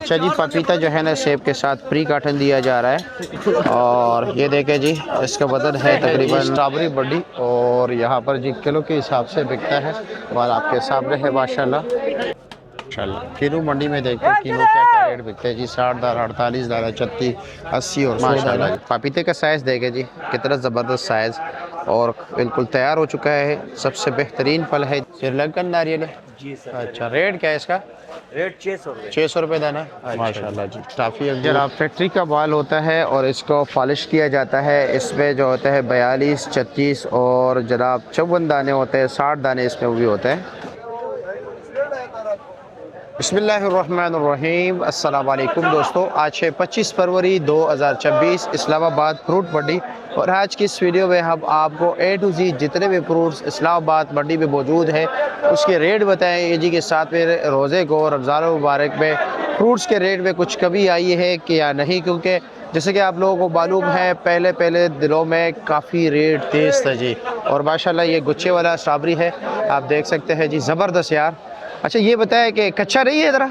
अच्छा जी, पपीता जो है ना सेब के साथ प्री काटन दिया जा रहा है। और ये देखें जी, इसका वजन है तकरीबन स्ट्रॉबेरी बड़ी, और यहाँ पर जी किलो के हिसाब से बिकता है। और आपके सामने है माशाल्लाह। किलो मंडी में देखते हैं किलो क्या क्या रेट बिकते हैं जी। 60 दार, 48 दार, 36, 80 और माशाल्लाह। पपीते का साइज़ देखें जी, कितना ज़बरदस्त साइज़ और बिल्कुल तैयार हो चुका है। सबसे बेहतरीन फल है श्रीलंकन नारियल है जी सर। अच्छा, रेट क्या है इसका? रेट 600 रुपये। 600 रुपये दाना। माशाल्लाह जी, काफ़ी जनाब फैक्ट्री का माल होता है और इसको पॉलिश किया जाता है। इसमें जो होता है 42, 36 और जनाब 54 दाने होते हैं, 60 दाने इसमें भी होते हैं। बिस्मिल्लाहिर्रहमानिर्रहीम, अस्सलाम वालेकुम दोस्तों। आज है 25 फरवरी 2026, इस्लामाबाद फ्रूट मंडी। और आज की इस वीडियो में हम आपको A to Z जितने भी फ्रूट्स इस्लामाबाद मंडी में मौजूद है उसके रेट बताएँ जी। के साथ में रोज़े को, रमज़ान मुबारक में फ्रूट्स के रेट में कुछ कमी आई है कि या नहीं, क्योंकि जैसे कि आप लोगों को मालूम है पहले दिनों में काफ़ी रेट तेज़ था जी। और माशाल्लाह ये गुच्छे वाला स्ट्रॉबेरी है, आप देख सकते हैं जी, ज़बरदस्त यार। अच्छा ये बताया कि कच्चा नहीं है ज़रा?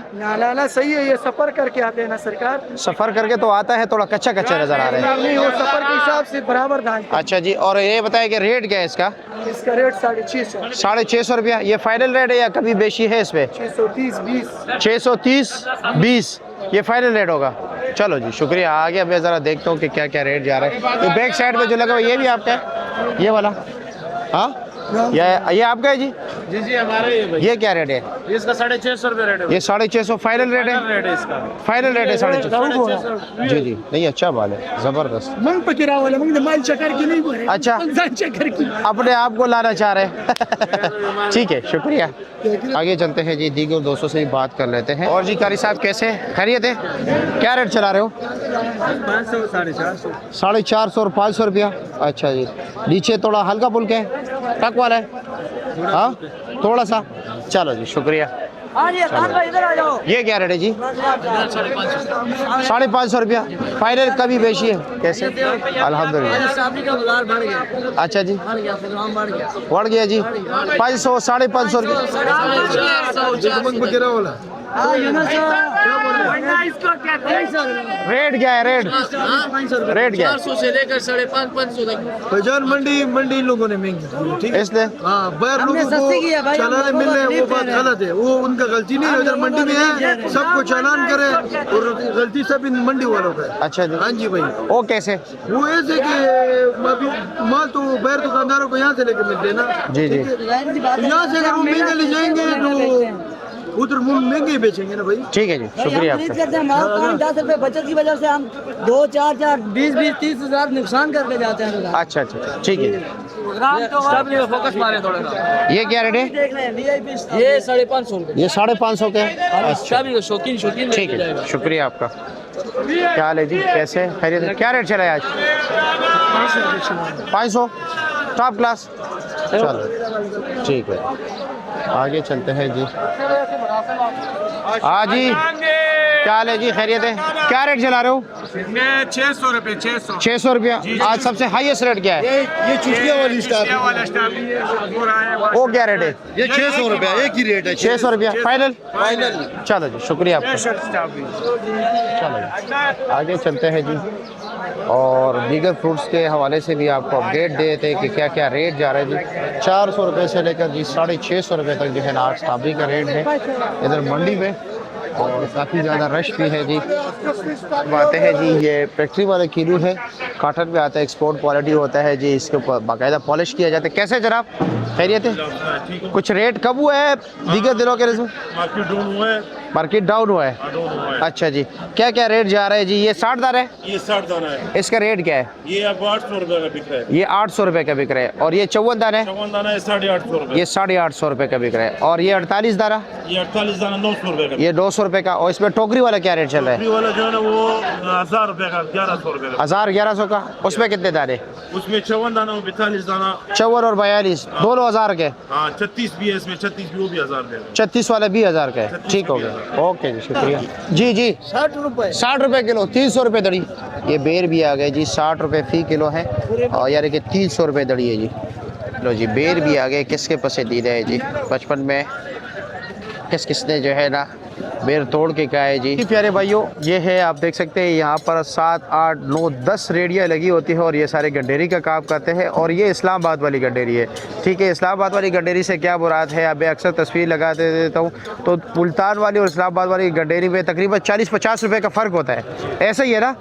ना सही है, ये सफ़र करके आते हैं ना सरकार। सफ़र करके तो आता है, थोड़ा कच्चा नज़र आ रहा है। नहीं, वो सफ़र के हिसाब से बराबर दाम। अच्छा जी, और ये बताया कि रेट क्या है इसका? इसका रेट 650। 650 रुपया ये फाइनल रेट है या कभी बेची है इस पर? 630, 20। 630, 20 ये फाइनल रेट होगा। चलो जी शुक्रिया। आगे मैं ज़रा देखता हूँ कि क्या क्या रेट जा रहा है। तो बैक साइड में जो लगा हुआ ये भी आपका है, ये वाला? हाँ ये आपका है जी? जी हमारे ये क्या रेट है? इसका 650 रुपये रेट है। ये 650 फाइनल रेट है? रेट है इसका फाइनल रेट है 650। जी जी, नहीं अच्छा माल है, ज़बरदस्त। अच्छा, अपने आप को लाना चाह रहे हैं। ठीक है, शुक्रिया। आगे चलते हैं जी, दीगर दोस्तों से भी बात कर लेते हैं। और जी कारी साहब कैसे खैरियत है? क्या रेट चला रहे हो? 500, 450। 450 और 500 रुपया। अच्छा जी, नीचे थोड़ा हल्का फुल्का है, टक वाला है? हाँ थोड़ा सा। चलो जी शुक्रिया। इधर आ जाओ। ये क्या रेट है जी? 550 रुपया फाइनल। कभी बेची है कैसे? अल्हम्दुलिल्लाह। का बाजार बढ़ गया। अच्छा जी, बढ़ गया, बढ़ गया जी। 500, 550 रुपया। रेट क्या है? रेट क्या है? 400 से लेकर 550 तक। बाजार मंडी इन लोगों ने महंगी की, ठीक है? इसलिए हाँ, बाहर लोगों को चालान मिल रहे हैं, वो बात गलत है, वो उनका गलती नहीं है। उधर मंडी में है, सबको चालान करे और गलती सब इन मंडी वालों का है। अच्छा जी, हाँ जी भाई। वो कैसे? वो ऐसे कि अभी माल तो बाहर दुकानदारों को यहाँ से लेके मिलते हैं ना। जी जी, यहाँ से अगर वो महंगे ले जाएंगे तो उधर महंगे बेचेंगे ना भाई। ठीक है जी, शुक्रिया आपका। 10 रुपए बचत की वजह से हम 2, 4, 20, 30 हजार नुकसान करके जाते हैं। अच्छा अच्छा, ठीक है। फोकस मारे थोड़ा सा। ये क्या रेट है? ये 550 रुपये। ये 550 का है। अच्छा शौकीन ठीक है, शुक्रिया आपका। क्या हाल है जी, कैसे खैरियत है? क्या रेट चला है आज? 500 टॉप क्लास। चलो ठीक है, आगे चलते हैं जी। हाँ जी, क्या हाल है जी, खैरियत है? क्या रेट चला रहे हो? 600 रुपये। 600 रुपया। आज सबसे हाईएस्ट रेट क्या है? ये चुटिया वाली स्टाफ वो क्या रेट है? ये 600 रुपया एक ही रेट है। 600 रुपया फाइनल। चलो जी शुक्रिया आपका। चलो जी, आगे चलते हैं जी। और दीगर फ्रूट्स के हवाले से भी आपको अपडेट देते हैं कि क्या क्या रेट जा रहा है जी। 400 रुपये से लेकर जी 650 रुपये तक जो है ना आज स्ट्रॉबेरी का रेट है इधर मंडी में। और काफ़ी ज़्यादा रश भी है जी। आते हैं जी, ये फैक्ट्री वाले किलो है, काटन में आता है, एक्सपोर्ट क्वालिटी होता है जी। इसके ऊपर बाकायदा पॉलिश किया जाता है। कैसे जनाब, खैरियत है? कुछ रेट कब हुआ है दीगर दिनों के रिजल्ट? मार्केट डाउन हुआ है। अच्छा जी, क्या क्या रेट जा रहा है जी? ये 60 दाना है? ये 60 दाना है। इसका रेट क्या है? ये अब 800 रुपये का बिक रहा है। ये 800 रुपये का बिक रहा है। और ये 54 दाना है? 54 दाना है 850 रुपये। ये 850 रुपये का बिक रहा है। और ये 48 दाना? ये 48 दाना 900 रुपये का। ये 200 रुपये का। और इसमें टोकरी वाला क्या रेट चल रहा है? टोकरी वाला जो है ना वो 1000 रुपये का, 1100 रुपये का। 1100 का। उसमें कितने दाने? उसमें 54 दाना, 42 दाना। 54 और 42 दोनों 1000 के? हाँ 36 भी है इसमें, 36 भी वो भी 1000 का। 36 वाला भी 1000 का है। ठीक हो गया, ओके जी शुक्रिया। जी जी, 60 रुपए। 60 रुपये किलो, 300 रुपये दड़ी। ये बेर भी आ गए जी, 60 रुपये फी किलो है। और यानी कि 300 रुपये दड़ी है जी। लो जी, बेर भी आ गए, किसके पसंदीदा है जी? बचपन में किसने जो है ना बेर तोड़ के का है जी। प्यारे भाइयों, ये है आप देख सकते हैं यहाँ पर 7, 8, 9, 10 रेडियाँ लगी होती है और ये सारे गंडेरी का काम करते हैं। और ये इस्लामाबाद वाली गंडेरी है, ठीक है। इस्लामाबाद वाली गंडेरी से क्या मुराद है, अब मैं अक्सर तस्वीर लगा देता हूँ, तो मुल्तान वाली और इस्लामाबाद वाली गंडेरी में तकरीबन 40-50 रुपये का फ़र्क होता है, ऐसा ही है ना।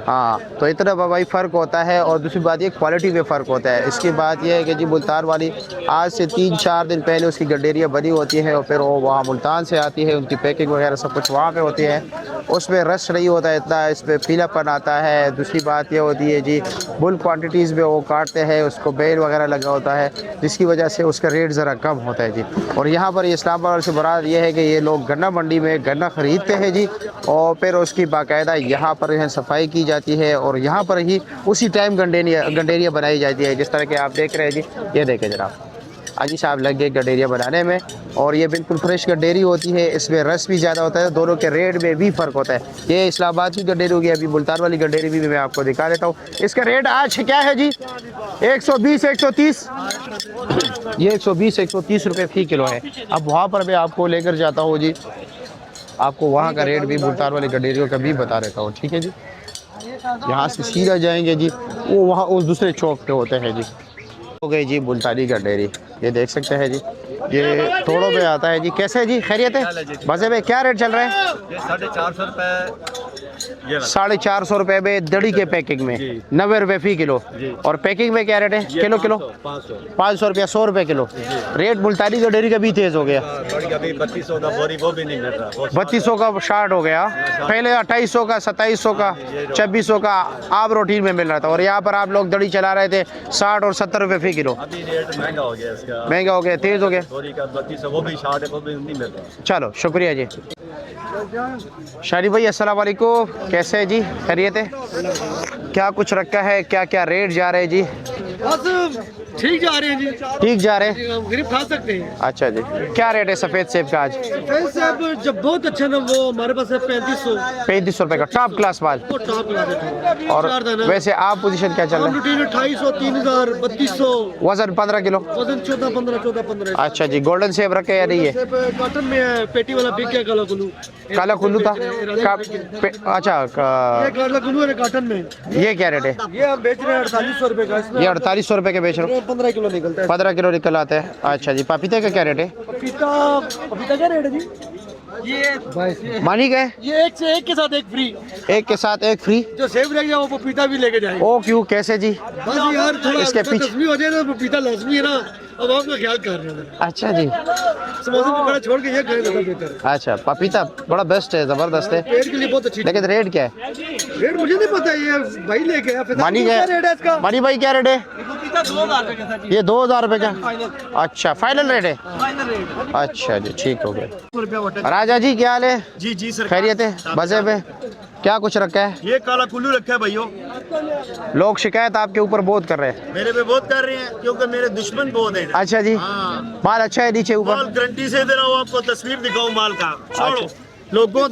हाँ, तो इतना भाई फ़र्क होता है। और दूसरी बात ये क्वालिटी में फ़र्क होता है। इसकी बात यह है कि जी मुल्तान वाली आज से 3-4 दिन पहले उसकी गंडेरियाँ बनी होती है और फिर वो वहाँ मुल्तान से आती है, उनकी पैकिंग वगैरह सब कुछ वहाँ पे होती है, उसमें रस नहीं होता है इतना, इस पर पीलापन आता है। दूसरी बात ये होती है जी बुल क्वांटिटीज़ में वो काटते हैं, उसको बेल वगैरह लगा होता है, जिसकी वजह से उसका रेट ज़रा कम होता है जी। और यहाँ पर इस्लामाबाद से मुराद ये है कि ये लोग गन्ना मंडी में गन्ना ख़रीदते हैं जी, और फिर उसकी बाकायदा यहाँ पर सफाई की जाती है और यहाँ पर ही उसी टाइम गंडेरियाँ बनाई जाती है, जिस तरह के आप देख रहे हैं जी। ये देखें जनाब, अजी साहब लग गए गंडेरियाँ बनाने में, और ये बिल्कुल फ्रेश गंडेरी होती है, इसमें रस भी ज़्यादा होता है, दोनों के रेट में भी फ़र्क होता है। ये इस्लामाबाद की गंडेरी होगी, अभी मुल्तान वाली गंडेरी भी मैं आपको दिखा देता हूँ। इसका रेट आज क्या है जी, 120, 130, ये 120, 130 रुपये फ़ी किलो है। अब वहाँ पर मैं आपको लेकर जाता हूँ जी, आपको वहाँ का रेट भी मुल्तान वाली गंडेरियों का भी बता देता हूँ, ठीक है जी। यहाँ से सीधा जाएंगे जी, वो वहाँ उस दूसरे चौक पे होते हैं जी। हो गई जी मुल्तानी गंडेरी, ये देख सकते हैं जी, ये थोड़ों में आता है जी। कैसे है जी, खैरियत है? मज़े में? क्या रेट चल रहा है? 450 रुपये, 450 रुपये में दड़ी के पैकिंग में 90 रुपये फ़ी किलो। और पैकिंग में क्या रेट है? किलो 500 रुपया, 100 रुपये किलो। रेट मुल्तानी गंडेरी का भी तेज़ हो गया, 3200 का बोरी वो भी नहीं मिल रहा, 3200 का शार्ट हो गया, पहले 2800 का, 2700 का, 2600 का आप रूटीन में मिल रहा था, और यहाँ पर आप लोग दड़ी चला रहे थे 60 और 70 रुपये फ़ी किलो। अभी रेट महंगा हो गया इसका, महंगा हो गया, तेज़ हो गया। बोरी का 3200 वो भी शार्ट है, वो भी नहीं मिल रहा। चलो शुक्रिया जी। शारी भाई अस्सलाम वालेकुम, कैसे है जी, खैरियत है? क्या कुछ रखा है, क्या क्या रेट जा रहे हैं जी? ठीक जा रहे हैं जी, ठीक जा रहे हैं, गरीब खा सकते हैं। अच्छा जी। क्या रेट है सफ़ेद सेब का आज? सफेद सेब जब बहुत अच्छा ना, वो हमारे पास है 3500 रुपये का टॉप क्लास माल। टॉप लगा। और वैसे आप पोजीशन क्या चल रहा है? 2800, 3000, 3200, वजन 15 किलो। वजन 14-15। अच्छा जी। गोल्डन सेब रखे या नहीं है? कॉटन में है, पेटी वाला बिक गया, काला कुल्लू। काला कुल्लू था अच्छा ये काला कुल्लू है कॉटन में। ये क्या रेट है? ये हम बेच रहे हैं 4800 रुपए का। इसमें ये 4800 रुपये के बेच रहे हो? 15 किलो निकलता है। 15 किलो निकल आते हैं। अच्छा जी। पपीते का क्या रेट है? पपीता क्या रेट है जी? ये मानी गए, ये एक से एक के साथ एक फ्री, एक के साथ एक फ्री। जो सेब रह गया वो पपीता भी लेके जाएंगे। ओ क्यों, कैसे जी? बस यार थोड़ा इसके पीछे तस्वीर हो जाए ना, पपीता लाजमी है ना, अब आपका ख्याल कर रहे हैं। अच्छा जी। समोसे पकड़ा छोड़ के ये खाए ज्यादा बेहतर है। अच्छा, पपीता बड़ा बेस्ट है, जबरदस्त है, पेट के लिए बहुत अच्छी। लेकिन रेट क्या है? रेट मुझे नहीं पता, ये भाई लेके आया। मानी क्या गए, रेट है इसका? मानी भाई क्या रेट है? पपीता 2000 रुपए का। ये 2000 रुपये का? अच्छा, फाइनल रेट है? अच्छा जी, ठीक हो गया। राजा जी क्या हाल है? जी जी सर, खैरियत है? मजे में? क्या कुछ रखा है? ये काला कुल्लू रखा है भाइयों। लोग शिकायत आपके ऊपर बहुत कर रहे हैं। मेरे पे बहुत कर रहे हैं क्योंकि मेरे दुश्मन बहुत हैं। अच्छा जी। माल अच्छा है नीचे ऊपर? माल गारंटी से दे रहा हूँ आपको, तस्वीर दिखाऊं माल का। छोड़ो, लोगों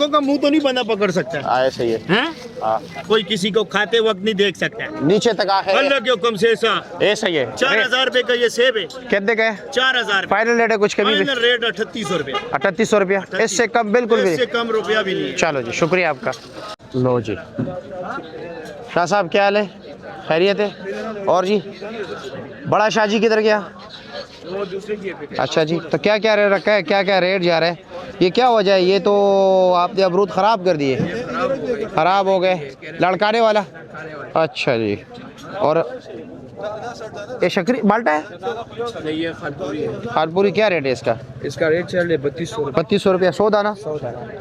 का मुंह तो नहीं बंदा पकड़ सकता आए सही है। हैं? हाँ। कोई किसी को खाते वक्त नहीं देख सकता। नीचे तक आ है। अल्लाह के हुक्म से ऐसा। ये सही है। 4000 रुपए का ये सेब है। कितने का है? 4000। फाइनल रेट है कुछ कमी? फाइनल रेट 3800 रुपए। 3800 रुपया, इससे कम बिल्कुल भी इससे नहीं। कम रुपया भी नहीं है। चलो जी, शुक्रिया आपका। लो जी। शाह साहब क्या हाल है? खैरियत है? और जी बड़ा शाह जी किधर गया? अच्छा जी। तो क्या क्या रेट रखा है, क्या क्या रेट जा रहा है? ये क्या वजह है? ये तो आपने अमरूद ख़राब कर दिए, ख़राब हो गए। लड़काने वाला? अच्छा जी। और ये शक्करी माल्टा है? नहीं, ये खानपुरी है। खानपुरी क्या रेट है इसका? इसका रेट चल रहा है 3200 रुपया 100 दाना।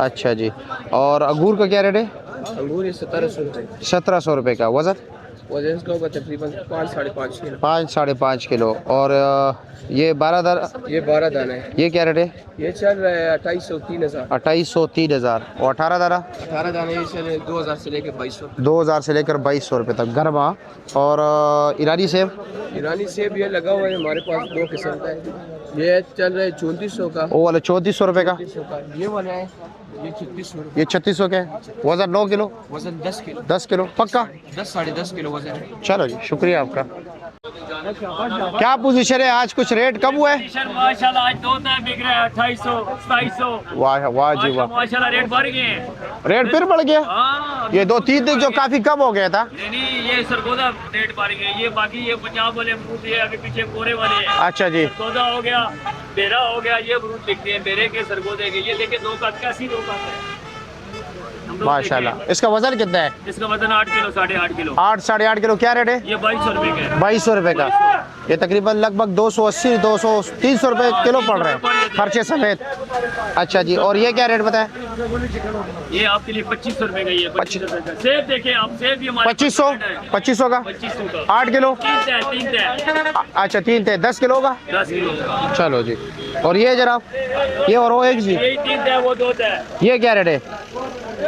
अच्छा जी। और अंगूर का क्या रेट है? अंगूर 1700 रुपये। 1700 रुपये का। वज़न? वजन इसका होगा तकरीबन 5-5.5 किलो। 5-5.5 किलो। और ये 12 दाना? ये 12 दाना है। ये क्या रेट है? ये चल रहा है 2800-3000। 2800-3000। और 18 दाना? 18 दाने ये चल रहे 2000 से लेकर 2200। 2000 से लेकर 2200 रुपये तक गर्मा। और ईरानी सेब? ईरानी सेब ये लगा हुआ है हमारे पास 2 किस्म का है। ये चल रहा है 3400 का। वो वाला 3400 रुपये का। 3400 का। ये वाला है ये 3600 रुपये। ये 3600 का है। वज़न 9 किलो? वजन 10 किलो। 10 किलो पक्का? 10-10.5 किलो वजन है। चलो जी, शुक्रिया आपका। क्या पोजीशन है आज, कुछ रेट कम हुआ है? माशाल्लाह आज दो बिक रहे हैं 2800 2700। वाह वाह जी वाह, माशाल्लाह रेट बढ़ गए हैं। रेट फिर बढ़ गया। हाँ ये 2-3 दिन जो काफी कम हो गया था। नहीं ये सरगोदा रेट बढ़ गए, ये बाकी ये पंजाब वाले अमरूद ये आगे पीछे कोरे वाले हैं। अच्छा जी, सरगोदा हो गया, बेरा हो गया, ये अमरूद बिकते हैं बेरे के सरगोदे के। ये देखिए 2 का 81 2 का है माशाल्लाह। इसका वजन कितना है? इसका वजन 8 किलो 8.5 किलो। 8-8.5 किलो। क्या रेट है? ये 2200 रुपए का है। 2200 रुपए का। ये तकरीबन लगभग 280-300 रुपए किलो पड़ रहे हैं खर्चे समेत। अच्छा जी, और ये क्या रेट बताए? ये आपके लिए 2500 रुपए का। ये 2500 रुपए का सेब देखे आप, सेब भी हमारे 2500 का 2500 का 8 किलो। 3 तय। अच्छा 3 थे 10 किलो का। 10 किलो का। चलो जी, और ये जरा ये और वो एक जी, ये 3 तय वो 2 तय। ये क्या रेट है?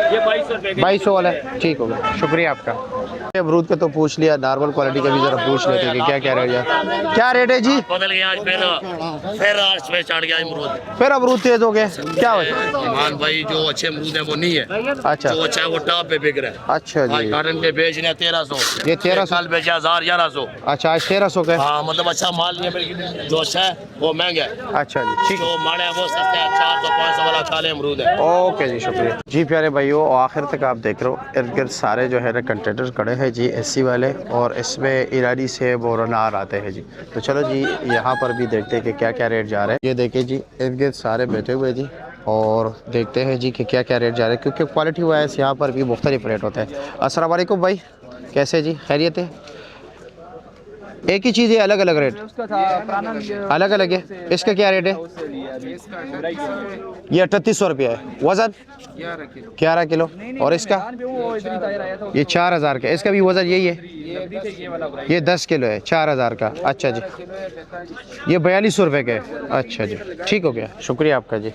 ये 2200 रुपए का। 2200 वाला है, ठीक हो गया, शुक्रिया आपका। अमरूद का तो पूछ लिया, नॉर्मल क्वालिटी का भी जरा पूछ लेते हैं कि क्या क्या रेट है। क्या रेट है जी? बदल गया आज, फिर आज पे चढ़ गया अमरूद। फिर अमरूद तेज हो गए, क्या हुआ? ईमान भाई जो अच्छे अमरूद है वो नहीं है, अच्छा जो अच्छा है वो टॉप पे बिक रहा है। अच्छा आज जी, गार्डन के बेच रहे हैं 1300। ये 1300 साल बेचे 1000-1100। अच्छा आज 1300 के। हाँ मतलब अच्छा माल नहीं है, जो अच्छा है वो महंगा है, अच्छा जी, ठीक है, जो माड़े है वो सस्ता है। 400-500 वाला काले अमरूद है। ओके जी, शुक्रिया जी। प्यारे भाइयों, आखिर तक आप देख रहे हो इर्द गिर्द सारे जो है ना कंटेनर खड़े हैं जी एसी वाले, और इसमें ईरानी सेब और अनार आते हैं जी। तो चलो जी यहाँ पर भी देखते हैं कि क्या क्या रेट जा रहे हैं। ये देखिए जी, इर्द गिर्द सारे बैठे हुए जी, और देखते हैं जी कि क्या क्या रेट जा रहे हैं, क्योंकि क्वालिटी वाइज यहाँ पर भी मुख्तलिफ रेट होते हैं। अस्सलाम वालेकुम भाई, कैसे जी, खैरियत है? एक ही चीज़ है, अलग अलग रेट? अलग अलग है। इसका क्या रेट है? ये 3800 रुपया है। वज़न 11 किलो। और इसका ये 4000 का। इसका भी वज़न यही है, ये 10 किलो है, 4000 का। अच्छा जी, ये 4200 रुपये का है। अच्छा जी, ठीक हो गया, शुक्रिया आपका जी।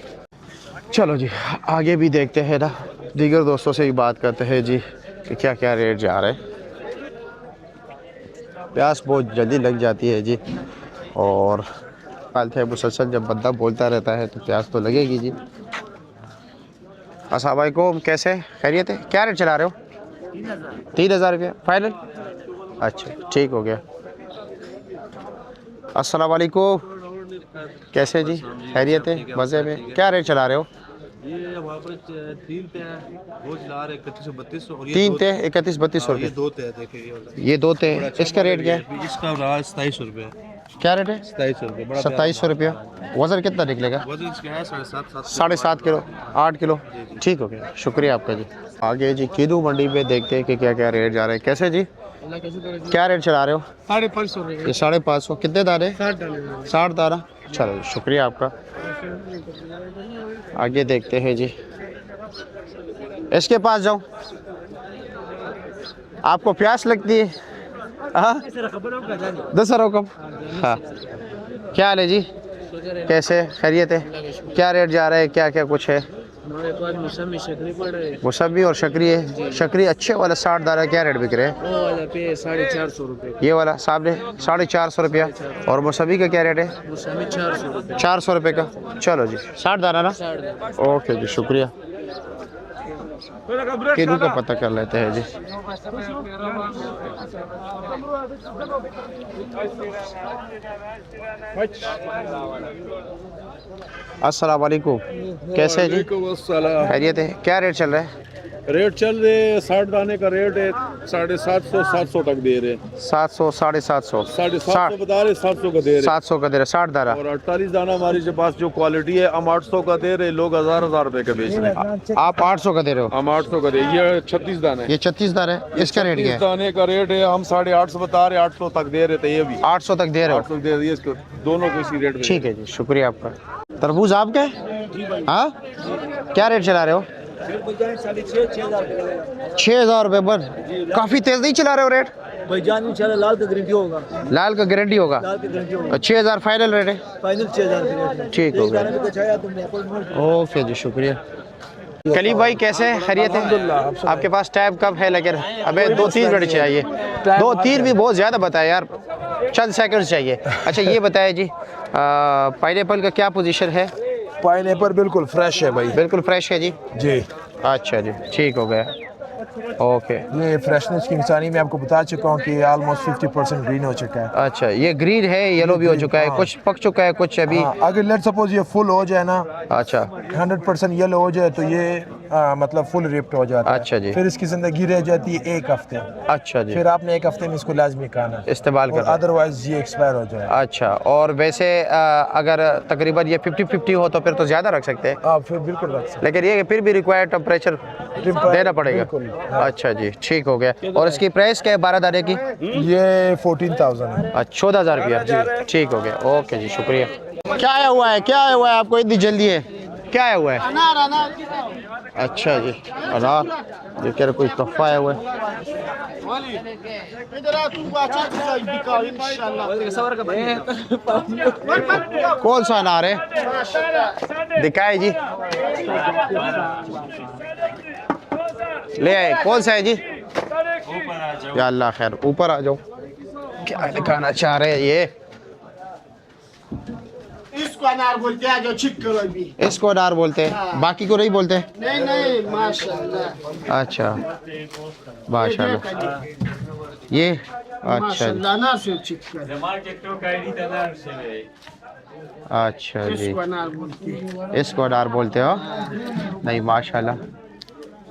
चलो जी आगे भी देखते हैं ना, दीगर दोस्तों से भी बात करते हैं जी कि क्या क्या रेट जा रहे हैं। प्यास बहुत जल्दी लग जाती है जी, और हालत है मुसलसल जब बंदा बोलता रहता है तो प्यास तो लगेगी जी। अस्सलाम वालेकुम, कैसे, खैरियत है? क्या रेट चला रहे हो? 3000 रुपया फाइनल। अच्छा ठीक हो गया। अस्सलाम वालेकुम, कैसे जी, खैरियत है? मज़े में। क्या रेट चला रहे हो? ये वहाँ पर 3 थे, वो चला रहे 3100-3200। और ये 3 थे 3100-3200 ये रुपये। 2 थे, देखिए ये 2 थे। इसका रेट क्या है? इसका रहा 2700 रुपये। क्या रेट है? 2700 रुपये। 2700 रुपया। वज़न कितना निकलेगा? वजन इसका है 7.5 7.5 किलो, 8 किलो। ठीक हो गया, शुक्रिया आपका जी। आगे जी कीदू मंडी में देखते हैं कि क्या क्या रेट जा रहे हैं। कैसे जी, क्या रेट चला रहे हो? 550 ये 550। कितने दाने? 60 दाना। चलो जी, शुक्रिया आपका। आगे देखते हैं जी, इसके पास जाऊं, आपको प्यास लगती है? हाँ 10 रकम। हाँ क्या हाल है जी, कैसे, खैरियत है? क्या रेट जा रहा है, क्या क्या कुछ है? हमारे पास मौसमी शक्री पड़ रहे हैं। मौसमी और शकरी है। शकरी अच्छे वाला 60 दाना क्या रेट बिक रहे हैं? वो वाला पे 450 रुपये। ये वाला सामने 450 रुपया। और मौसमी का क्या रेट है? मौसमी 400 रुपये। 400 रुपये का। चलो जी, 60 दाना ना। ओके जी, शुक्रिया। किलो का पता कर लेते हैं जी। अस्सलाम वालेकुम, कैसे है जी, खैरियत है? क्या रेट चल रहा है? रेट चल रहे 60 दाने का रेट है 750-700 तक दे रहे हैं। 700 750 750 बता रहे, 700 का दे रहे 700 का दे रहे, 60 दाना। और 48 दाना हमारे के पास जो क्वालिटी है हम 800 का दे रहे, लोग 1000 रुपए का बेच रहे हैं। आप 800 का दे रहे हो? हम 800 का दे, ये 36 दाने। ये 36 दाना है। इसका रेट क्या 36 है? दाने का रेट है, हम 850 बता रहे, 800 तक दे रहे थे। ये भी 800 तक दे रहे हो? 800 दे दिए, इसको दोनों को इसी रेट में। ठीक है जी, शुक्रिया आपका। तरबूज आपका है? हाँ, क्या रेट चला रहे हो? 6000 रुपये बस। काफ़ी तेज़ नहीं चला रहे हो रेट? भाईजान इंशाल्लाह लाल का गारंटी होगा। लाल का गारंटी होगा? लाल की गारंटी होगा। 6000 फाइनल रेट है? फाइनल 6000 का रेट है। ठीक हो गया, ओके जी, शुक्रिया। कलीम भाई कैसे, खैरियत है? आपके पास टाइम कब है? लेकिन हमें 2-3 मिनट चाहिए। 2-3 भी बहुत ज़्यादा बताए यार, चंद सेकंड चाहिए। अच्छा ये बताए जी, पाइनएप्पल का क्या पोजीशन है? पाइनएप्पल बिल्कुल फ्रेश है भाई, बिल्कुल फ्रेश है जी। जी अच्छा जी, ठीक हो गया। ओके। ये फ्रेशनेस की निशानी मैं आपको बता चुका हूँ कि ऑलमोस्ट 50% ग्रीन हो चुका है। अच्छा, ये ग्रीन है, येलो भी हो चुका है, कुछ पक चुका है, कुछ अभी। हाँ, अगर लेट सपोज ये फुल हो जाए ना, अच्छा 100% येलो हो जाए तो ये मतलब फुल रिप्ट हो जाता है। अच्छा जी। फिर इसकी जिंदगी रह जाती है 1 हफ्ते। अच्छा जी। फिर आपने 1 हफ्ते में इसको लाजमी खाना इस्तेमाल करना, अदरवाइज ये एक्सपायर हो जाए। अच्छा, और वैसे अगर तकरीबन ये 50-50 हो तो फिर तो ज़्यादा रख सकते हैं। आप फिर बिल्कुल रख सकते लेकिन ये फिर भी रिक्वायर्ड टेम्परेचर देना पड़ेगा। अच्छा जी, ठीक हो गया। और इसकी प्राइस क्या है 12 दाने की? ये 14,000 है। अच्छा, 14,000 रुपया। ठीक हो गया, ओके जी, शुक्रिया। क्या आया हुआ है, क्या आया हुआ है आपको इतनी जल्दी है? क्या आया हुआ है? अच्छा जी, अनार। ये कह रहे कोई तोहफा आया हुआ है। कौन सा अनार है? दिखाए जी, ले आए। कौन सा है जी? या अल्लाह खैर, ऊपर आ जाओ। क्या दिखाना चाह रहे हैं ये? इसको अनार बोलते हैं, जो छिक करो भी। इसको अनार बोलते हैं, बाकी को नहीं बोलते? नहीं नहीं, माशाल्लाह। अच्छा, माशाल्लाह। ये अच्छा जी, अनार से छिक कर। अच्छा जी, इसको अनार बोलते हैं। इसको अनार बोलते हो? नहीं, माशाल्लाह।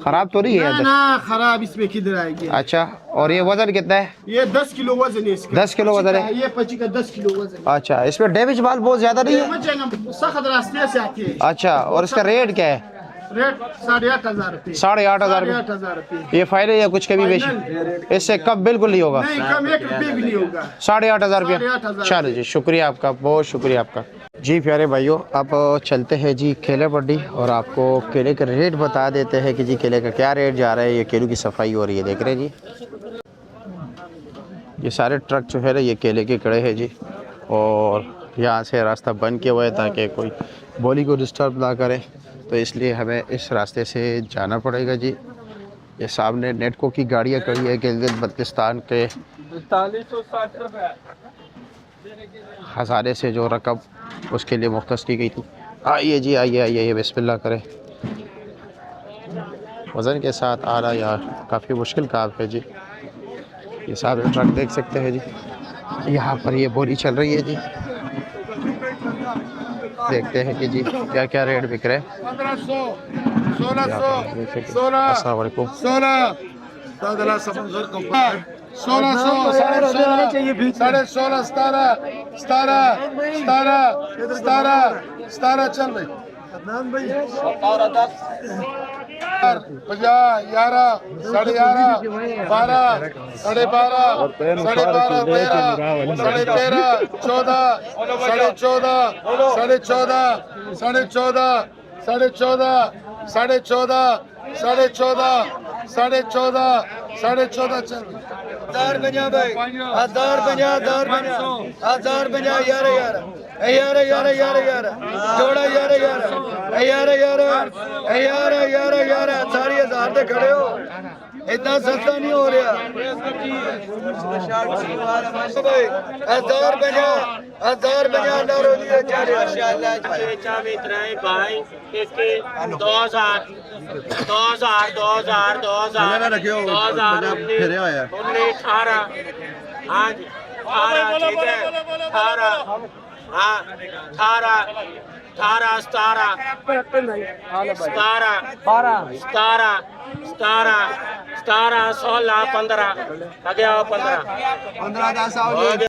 खराब तो नहीं है अंदर? ना खराब इसमें किधर आएगी। अच्छा, और ये वजन कितना है? ये 10 किलो वजन है इसका। 10 किलो वजन है? ये पची का 10 किलो वजन। अच्छा, इसमें डैमेज माल बहुत ज्यादा नहीं है? सख्त रास्ते से आती है। अच्छा, और इसका रेट क्या है? रेट 8,500 रुपये। 8,500 रुपये। 8,500 रुपये। ये फाइनल या कुछ कमी बेशी? इससे कम बिल्कुल नहीं होगा? नहीं, कम 1 रुपये भी नहीं होगा। 8,500 रुपया। 8,500। चलो जी, शुक्रिया आपका, बहुत शुक्रिया आपका जी। प्यारे भाइयों, अब चलते हैं जी केले मंडी और आपको केले के रेट बता देते हैं कि जी केले का क्या रेट जा रहा है। ये केलों की सफाई हो रही है, देख रहे हैं जी। ये सारे ट्रक जो है ना, ये केले के खड़े हैं जी, और यहाँ से रास्ता बंद किया हुआ है ताकि कोई बोली को डिस्टर्ब ना करे, तो इसलिए हमें इस रास्ते से जाना पड़ेगा जी। ये सामने नेटको की गाड़ियाँ खड़ी है गिलगित बल्तिस्तान के 4560 रुपये खजाने से जो रकम उसके लिए मुख्तस की गई थी। आइए जी, आइए आइए, बिस्मिल्लाह करें। वज़न के साथ आ रहा यार, काफ़ी मुश्किल काम है जी। ये सामने ट्रक देख सकते हैं जी, यहाँ पर ये बोरी चल रही है जी। देखते हैं कि जी क्या क्या रेट बिक रहे हैं। 1500, 1600, 16, अस्सलाम वालेकुम। 16, 1600, 16.5, 17, 17 चल रही। 50, 11, 11.5, 12, 12.5, 12.5, 13, 14, 14.5, 14.5, 14.5, 14.5, 14.5, 14.5, 14.5, 14.5 चल रही। 1050 भाई, 1050 यार जोड़ा यार सारी 1000 से खड़े हो, इतना सस्ता नहीं हो रहा। 1050 नारो दिए माशाल्लाह। भाई इसके 2000 18। हाँ जी, 18 ठीक है, 18, हाँ 18, 17, 16, 15 आ गया 15।